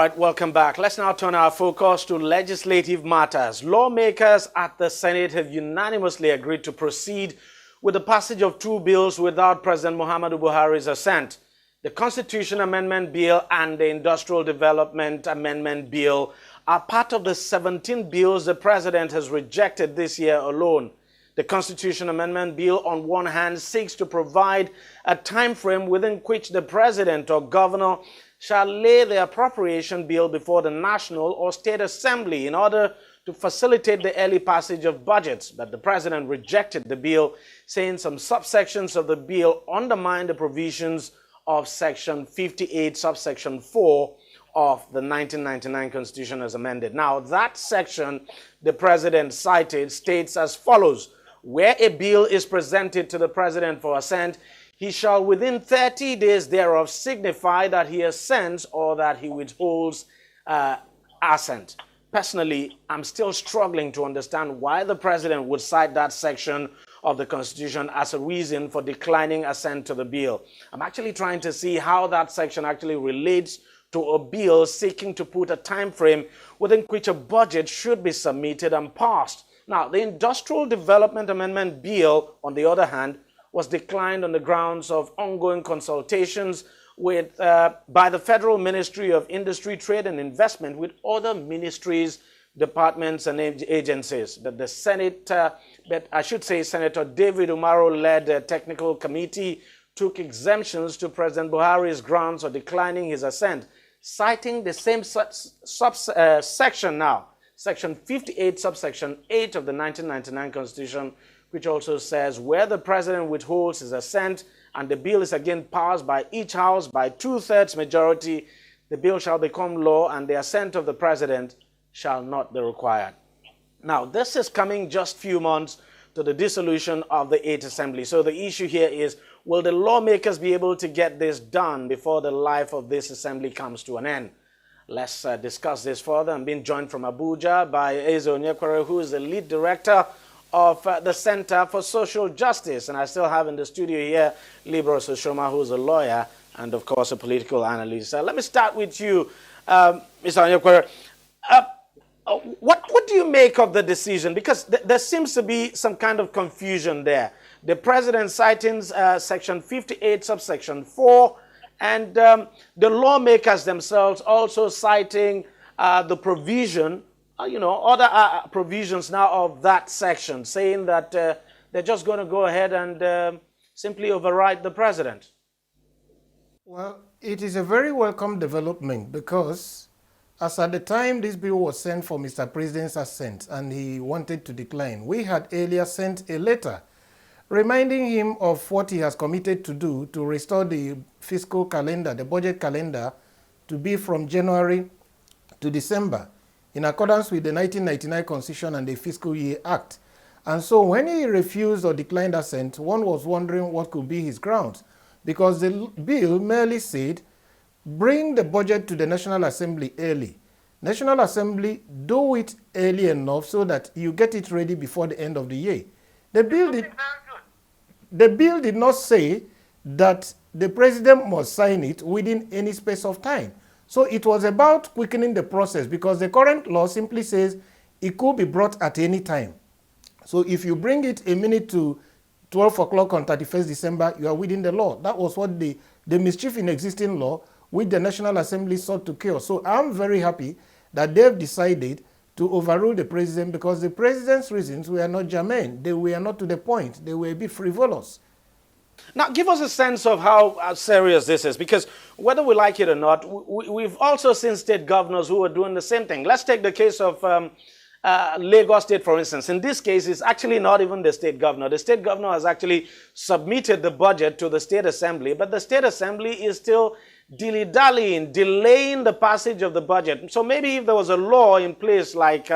right, welcome back. Let's now turn our focus to legislative matters. Lawmakers at the Senate have unanimously agreed to proceed with the passage of two bills without President Muhammadu Buhari's assent. The Constitution Amendment Bill and the Industrial Development Amendment Bill are part of the 17 bills the President has rejected this year alone. The Constitution Amendment Bill, on one hand, seeks to provide a time frame within which the President or Governor shall lay the appropriation bill before the National or State Assembly in order to facilitate the early passage of budgets. But the President rejected the bill, saying some subsections of the bill undermine the provisions of Section 58, subsection 4 of the 1999 Constitution as amended. Now, that section the President cited states as follows: where a bill is presented to the President for assent, he shall within 30 days thereof signify that he assents or that he withholds assent. Personally, I'm still struggling to understand why the President would cite that section of the Constitution as a reason for declining assent to the bill. I'm actually trying to see how that section actually relates to a bill seeking to put a time frame within which a budget should be submitted and passed. Now, the Industrial Development Amendment Bill, on the other hand, was declined on the grounds of ongoing consultations with, by the Federal Ministry of Industry, Trade and Investment with other ministries, departments and agencies. But the Senate, Senator David Umaro-led Technical Committee took exemptions to President Buhari's grounds for declining his assent, citing the same section now, Section 58, subsection 8 of the 1999 Constitution, which also says where the President withholds his assent and the bill is again passed by each House by 2/3 majority, the bill shall become law and the assent of the President shall not be required. Now, this is coming just few months to the dissolution of the 8th Assembly. So the issue here is, will the lawmakers be able to get this done before the life of this Assembly comes to an end? Let's discuss this further. I'm being joined from Abuja by Eze Onyekwere, who is the lead director of the Center for Social Justice. And I still have in the studio here Libros Oshoma, who's a lawyer and, of course, a political analyst. Let me start with you, Mr. Onyekwere. What do you make of the decision? Because there seems to be some kind of confusion there. The President citing Section 58, subsection 4, and the lawmakers themselves also citing the provision, other provisions now of that section, saying that they're just going to go ahead and simply override the President. Well, it is a very welcome development because as at the time this bill was sent for Mr. President's assent and he wanted to decline, we had earlier sent a letter reminding him of what he has committed to do to restore the fiscal calendar, the budget calendar, to be from January to December, in accordance with the 1999 Constitution and the Fiscal Year Act. And so when he refused or declined assent, one was wondering what could be his grounds, because the bill merely said, bring the budget to the National Assembly early. National Assembly, do it early enough so that you get it ready before the end of the year. The bill did not say that the President must sign it within any space of time. So it was about quickening the process, because the current law simply says it could be brought at any time. So if you bring it a minute to 12 o'clock on 31st December, you are within the law. That was what the mischief in existing law which the National Assembly sought to cure. So I'm very happy that they've decided to overrule the President, because the President's reasons were not germane. They were not to the point. They were a bit frivolous. Now, give us a sense of how serious this is, because whether we like it or not, we've also seen state governors who are doing the same thing. Let's take the case of Lagos State, for instance. In this case, it's actually not even the state governor. The state governor has actually submitted the budget to the State Assembly, but the State Assembly is still dilly-dallying, delaying the passage of the budget. So maybe if there was a law in place like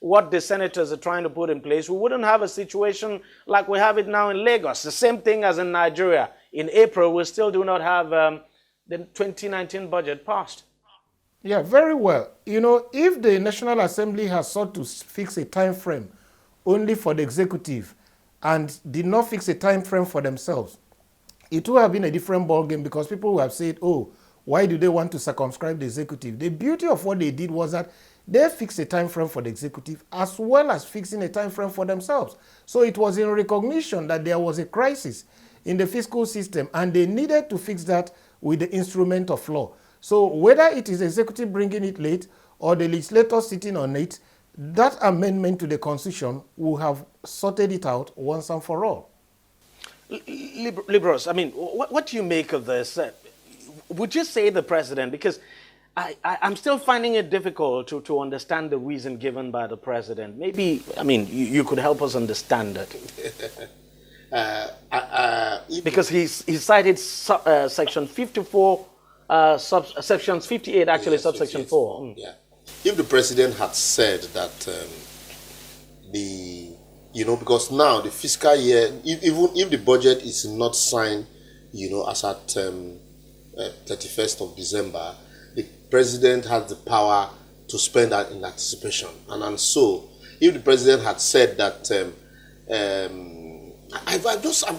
what the senators are trying to put in place, we wouldn't have a situation like we have it now in Lagos. The same thing as in Nigeria. In April, we still do not have the 2019 budget passed. Yeah, very well. If the National Assembly has sought to fix a time frame only for the executive and did not fix a time frame for themselves, it would have been a different ballgame, because people would have said, oh, Why do they want to circumscribe the executive? The beauty of what they did was that they fixed a time frame for the executive as well as fixing a time frame for themselves. So it was in recognition that there was a crisis in the fiscal system and they needed to fix that with the instrument of law. So whether it is executive bringing it late or the legislator sitting on it, that amendment to the Constitution will have sorted it out once and for all. Liberals, I mean, what do you make of this? Would you say the president, because I'm still finding it difficult to understand the reason given by the president. Maybe, I mean, you could help us understand it. Because he cited section 54, sections 58, actually, yes, subsection 58, 4. Yeah. If the president had said that because now the fiscal year, even if the budget is not signed, as at 31st of December, the president has the power to spend that in anticipation. And so, if the president had said that,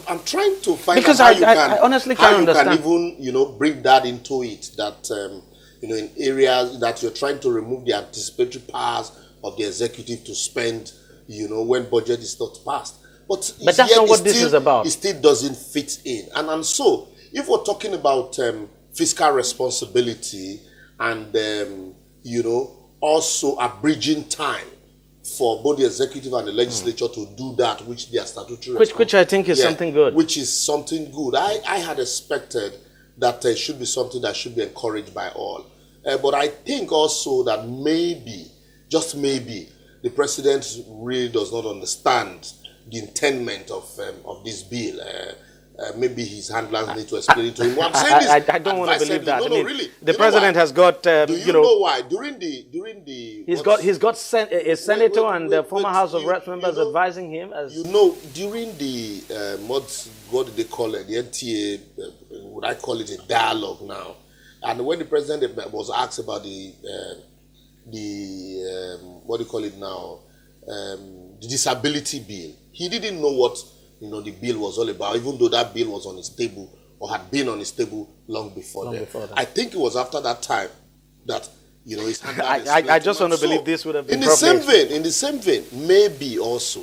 I'm trying to find because out how I honestly can't understand. Can even, bring that into it, that, in areas that you're trying to remove the anticipatory powers of the executive to spend, when budget is not passed. But that's not what this is about. It still doesn't fit in. And so, if we're talking about fiscal responsibility and, also abridging time for both the executive and the legislature to do that, which they are statutory. Which I think is something good. Which is something good. I had expected that it should be something that should be encouraged by all. But I think also that maybe, just maybe, the president really does not understand the intendment of this bill. Maybe his handlers need to explain it to him. Well, I'm saying this, I don't want to believe that. No, really. The president has got. Do you know why? During the he's got a senator and the former House of Reps members advising him as. During the what do they call it? The NTA, would I call it a dialogue now? And when the president was asked about the what do you call it now? The disability bill, he didn't know what the bill was all about, even though that bill was on his table or had been on his table long before that. I think it was after that time that his I just want to believe this would have been in the same vein, maybe also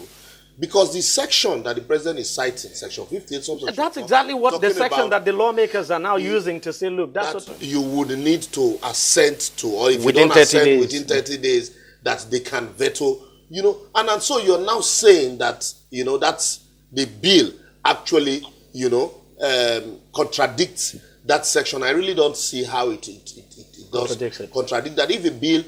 because the section that the president is citing, section 58, that's exactly what the section that the lawmakers are now using to say, look, that's what you would need to assent to, or if within you don't assent within 30 days, that they can veto, and so you're now saying that that's the bill actually, contradicts that section. I really don't see how it does contradict that. If a bill,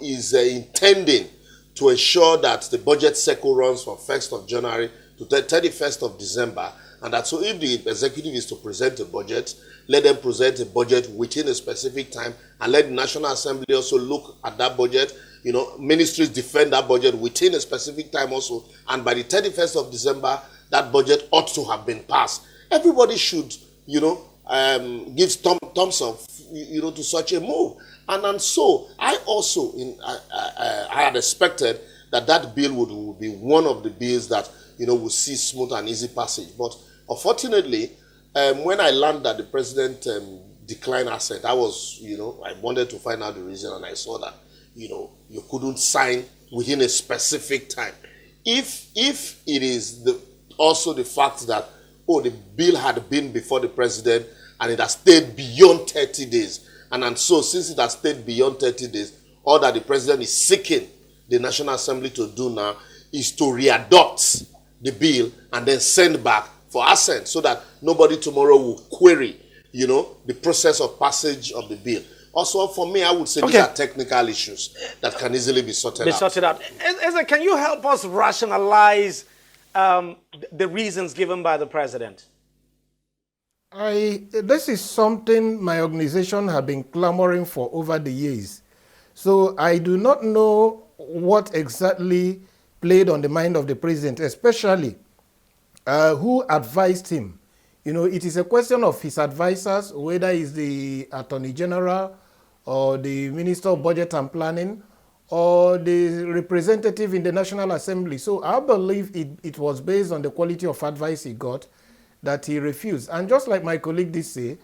is intending to ensure that the budget cycle runs from 1st of January to 31st of December, and that so if the executive is to present a budget, let them present a budget within a specific time, and let the National Assembly also look at that budget. Ministries defend that budget within a specific time also, and by the 31st of December, that budget ought to have been passed. Everybody should, give thumbs up, to such a move. And so, I also, I had expected that bill would be one of the bills that, would see smooth and easy passage. But unfortunately, when I learned that the president declined assent, I was, I wanted to find out the reason, and I saw that, you couldn't sign within a specific time. If it is also the fact that, the bill had been before the president and it has stayed beyond 30 days. And so since it has stayed beyond 30 days, all that the president is seeking the National Assembly to do now is to readopt the bill and then send back for assent so that nobody tomorrow will query, the process of passage of the bill. Also, for me, I would say these are technical issues that can easily be sorted out. Ezra, can you help us rationalize the reasons given by the president? This is something my organization have been clamoring for over the years. So I do not know what exactly played on the mind of the president, especially who advised him. It is a question of his advisors, whether it's the Attorney General or the Minister of Budget and Planning or the representative in the National Assembly. So I believe it was based on the quality of advice he got that he refused. And just like my colleague did say,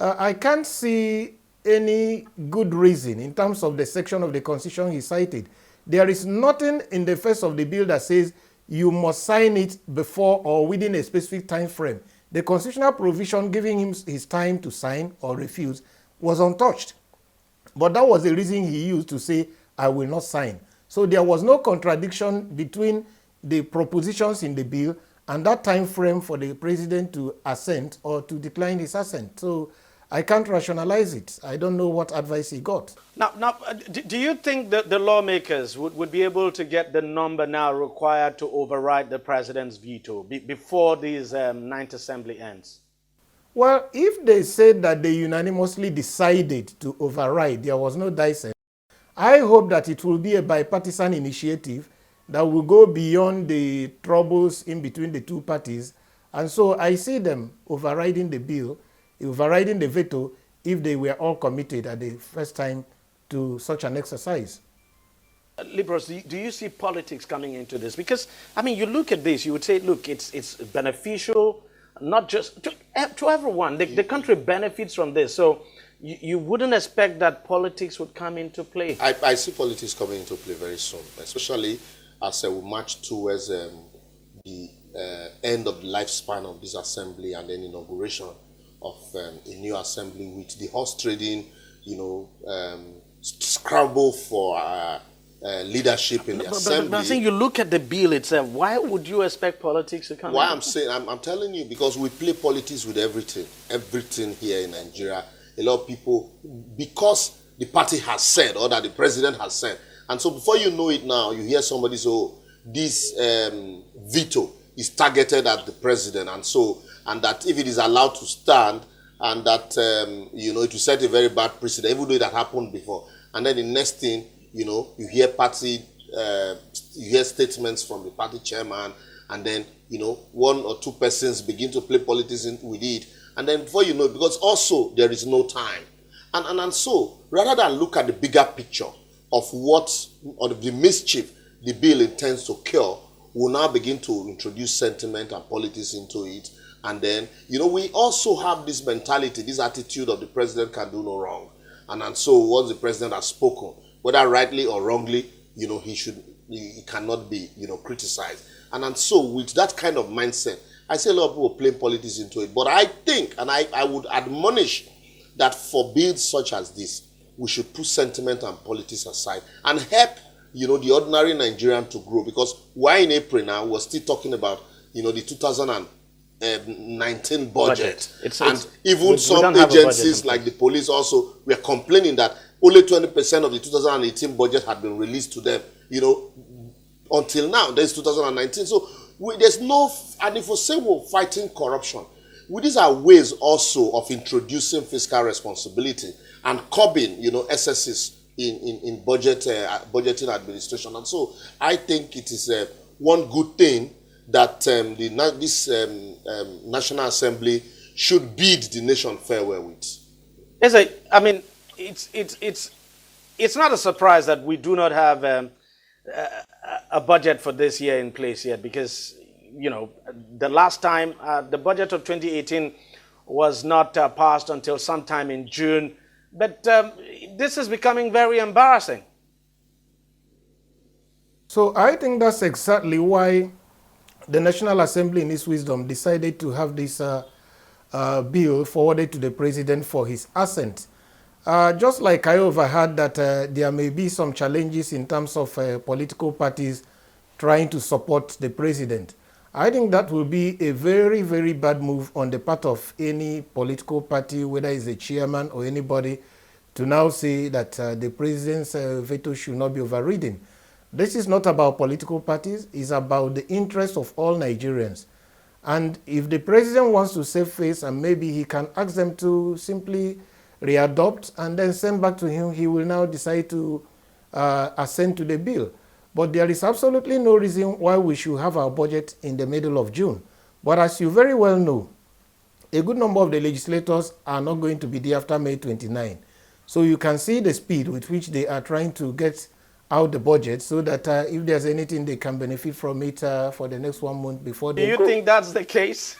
I can't see any good reason in terms of the section of the Constitution he cited. There is nothing in the face of the bill that says you must sign it before or within a specific time frame. The constitutional provision giving him his time to sign or refuse was untouched. But that was the reason he used to say, I will not sign. So there was no contradiction between the propositions in the bill and that time frame for the president to assent or to decline his assent. So I can't rationalize it. I don't know what advice he got. Now, do you think that the lawmakers would be able to get the number now required to override the president's veto before this ninth assembly ends? Well, if they said that they unanimously decided to override, there was no dissent, I hope that it will be a bipartisan initiative that will go beyond the troubles in between the two parties. And so I see them overriding the bill, overriding the veto, if they were all committed at the first time to such an exercise. Liberals, do you see politics coming into this? Because, I mean, you look at this, you would say, look, it's beneficial, not just to everyone. The country benefits from this. So you wouldn't expect that politics would come into play. I see politics coming into play very soon, especially as we march towards the end of the lifespan of this assembly and then inauguration of a new assembly with the horse trading, scramble for leadership in the assembly. But I'm saying you look at the bill itself. Why would you expect politics to come? Why I'm telling you, because we play politics with everything here in Nigeria. A lot of people, because the party has said or that the president has said, and so before you know it now, you hear somebody say, oh, this veto is targeted at the president, and that if it is allowed to stand, and that it will set a very bad precedent, even though that happened before. And then the next thing, you hear you hear statements from the party chairman, and then one or two persons begin to play politics with it, and then before you know it, because also there is no time, and so rather than look at the bigger picture of the mischief the bill intends to cure, we'll now begin to introduce sentiment and politics into it. And then, we also have this mentality, this attitude of the president can do no wrong. And so once the president has spoken, whether rightly or wrongly, he cannot be, criticized. And so with that kind of mindset, I see a lot of people playing politics into it. But I think, and I would admonish that for bills such as this, we should put sentiment and politics aside and help, the ordinary Nigerian to grow. Because we're in April now, we're still talking about, the 2019 budget. Even some agencies like the police also were complaining that only 20% of the 2018 budget had been released to them. Until now, there's 2019. So there's no, and if we say we're fighting corruption, these are ways also of introducing fiscal responsibility and curbing, excesses in budgeting administration. And so I think it is one good thing that this National Assembly should bid the nation farewell with. It's not a surprise that we do not have a budget for this year in place yet, because the last time the budget of 2018 was not passed until sometime in June. But this is becoming very embarrassing. So I think that's exactly why the National Assembly, in its wisdom, decided to have this bill forwarded to the president for his assent. Just like I overheard that there may be some challenges in terms of political parties trying to support the president. I think that will be a very, very bad move on the part of any political party, whether it's a chairman or anybody, to now say that the president's veto should not be overridden. This is not about political parties, it's about the interests of all Nigerians. And if the president wants to save face, and maybe he can ask them to simply readopt and then send back to him, he will now decide to assent to the bill. But there is absolutely no reason why we should have our budget in the middle of June. But as you very well know, a good number of the legislators are not going to be there after May 29. So you can see the speed with which they are trying to get out the budget so that if there's anything they can benefit from it for the next 1 month before they Do you think that's the case?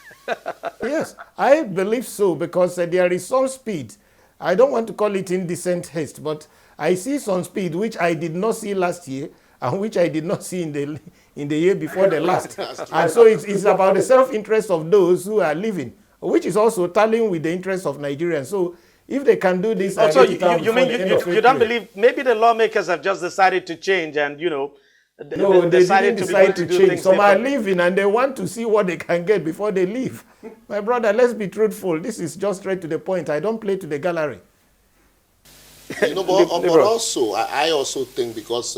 Yes, I believe so, because there is some speed. I don't want to call it indecent haste, but I see some speed which I did not see last year and which I did not see in the year before the last. And so it's about the self-interest of those who are living, which is also tallying with the interest of Nigerians. So if they can do this, Also, you mean you don't believe maybe the lawmakers have just decided to change and, no, they didn't decide to change. Some are differently. leaving and they want to see what they can get before they leave. My brother, let's be truthful. This is just straight to the point. I don't play to the gallery. But also, I also think because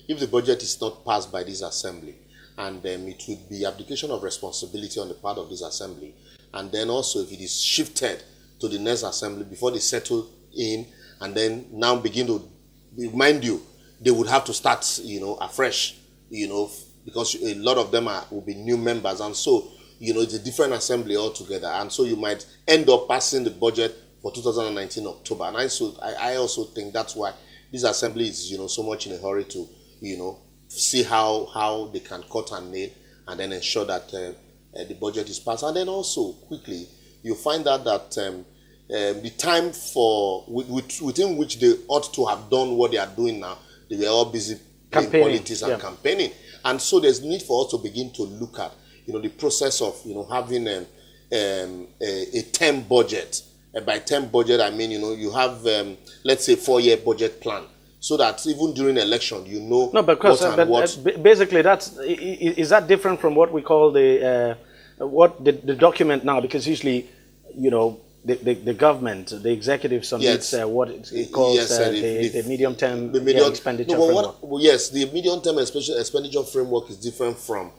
if the budget is not passed by this assembly, and it would be abdication of responsibility on the part of this assembly, and then also if it is shifted to the next assembly before they settle in, and then now begin to, mind you, they would have to start, afresh, because a lot of them will be new members, and so, it's a different assembly altogether, and so you might end up passing the budget for 2019 October, and I also think that's why this assembly is, so much in a hurry to, see how they can cut and nail, and then ensure that the budget is passed, and then also quickly you find out that the time within which they ought to have done what they are doing now, they were all busy playing politics and campaigning. And so there's need for us to begin to look at, the process of, having a term budget. By term budget, I mean, you have, let's say, 4-year budget plan. So that even during election, No, because basically, is that different from what we call the document now? Because usually, the government, the executive submits what it calls the medium-term expenditure framework. Yes, the medium-term expenditure framework is different from,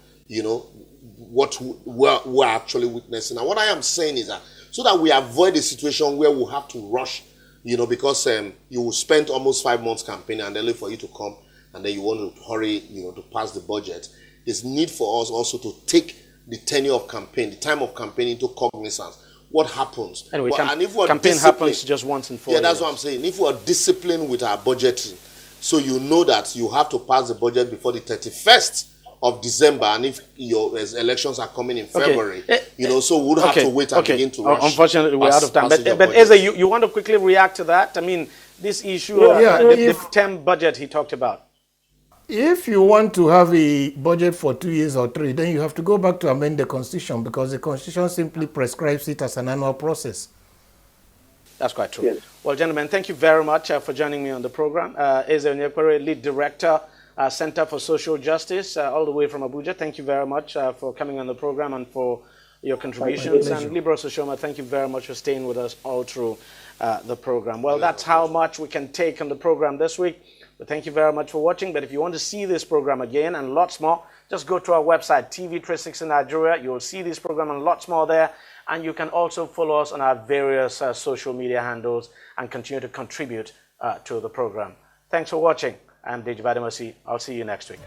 what we're actually witnessing. And what I am saying is that so that we avoid a situation where we have to rush, because you will spend almost 5 months campaigning and then for you to come and then you want to hurry, to pass the budget. There's need for us also to take the tenure of campaign, the time of campaign into cognizance. What happens? Anyway, campaign happens just once in 4 years. Yeah, that's what I'm saying. If we are disciplined with our budgeting, so you know that you have to pass the budget before the 31st of December, and if your elections are coming in February, so we would have to wait and begin to rush. Unfortunately, we're out of time. But Eze, you want to quickly react to that? I mean, this issue of the term budget he talked about. If you want to have a budget for 2 years or 3, then you have to go back to amend the Constitution, because the Constitution simply prescribes it as an annual process. That's quite true. Yes. Well, gentlemen, thank you very much for joining me on the program. Eze Onyekpere, Lead Director, Center for Social Justice, all the way from Abuja. Thank you very much for coming on the program and for your contributions. And Libro Soshoma, thank you very much for staying with us all through the program. Well, that's how much we can take on the program this week. But thank you very much for watching. But if you want to see this program again and lots more, just go to our website, TV360 Nigeria. You'll see this program and lots more there. And you can also follow us on our various social media handles and continue to contribute to the program. Thanks for watching. I'm Deji. I'll see you next week.